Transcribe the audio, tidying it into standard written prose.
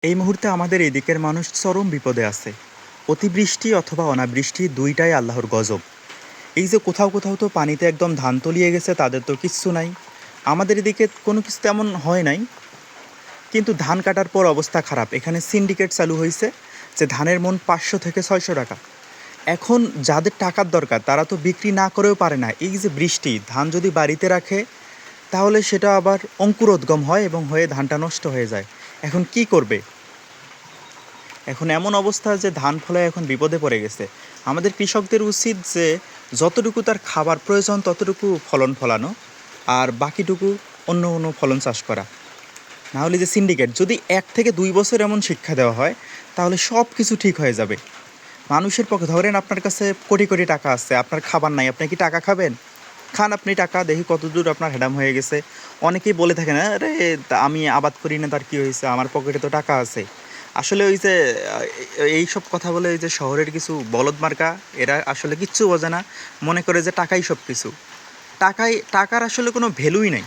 এই মুহূর্তে আমাদের এই দিকের মানুষ চরম বিপদে আছে। অতিবৃষ্টি অথবা অনাবৃষ্টি দুইটাই আল্লাহর গজব। এই যে কোথাও কোথাও তো পানিতে একদম ধান তলিয়ে গেছে, তাদের তো কিচ্ছু নাই। আমাদের এদিকে কোনো কিছু তেমন হয় নাই, কিন্তু ধান কাটার পর অবস্থা খারাপ। এখানে সিন্ডিকেট চালু হয়েছে যে ধানের মন 500 থেকে 600 টাকা। এখন যাদের টাকার দরকার তারা তো বিক্রি না করেও পারে না। এই যে বৃষ্টি, ধান যদি বাড়িতে রাখে তাহলে সেটা আবার অঙ্কুরোদ্গম হয় এবং হয়ে ধানটা নষ্ট হয়ে যায়। এখন কি করবে? এখন এমন অবস্থা যে ধান ফলায় এখন বিপদে পড়ে গেছে। আমাদের কৃষকদের উচিত যে যতটুকু তার খাবার প্রয়োজন ততটুকু ফলন ফলানো, আর বাকিটুকু অন্য অন্য ফলন চাষ করা। না হলে যে সিন্ডিকেট, যদি 1 থেকে 2 বছর এমন শিক্ষা দেওয়া হয় তাহলে সব কিছু ঠিক হয়ে যাবে। মানুষের পক্ষে, ধরেন আপনার কাছে কোটি কোটি টাকা আছে, আপনার খাবার নাই, আপনি কি টাকা খাবেন? খান আপনি টাকা, দেখি কতদূর আপনার হ্যাডাম হয়ে গেছে। অনেকেই বলে থাকেন, আরে আমি আবাদ করি না, তার কী হয়েছে, আমার পকেটে তো টাকা আছে। আসলে ওই যে এই সব কথা বলে, ওই যে শহরের কিছু বলদ মার্কা, এরা আসলে কিচ্ছু বোঝে না। মনে করে যে টাকাই সব কিছু। টাকার আসলে কোনো ভ্যালুই নাই।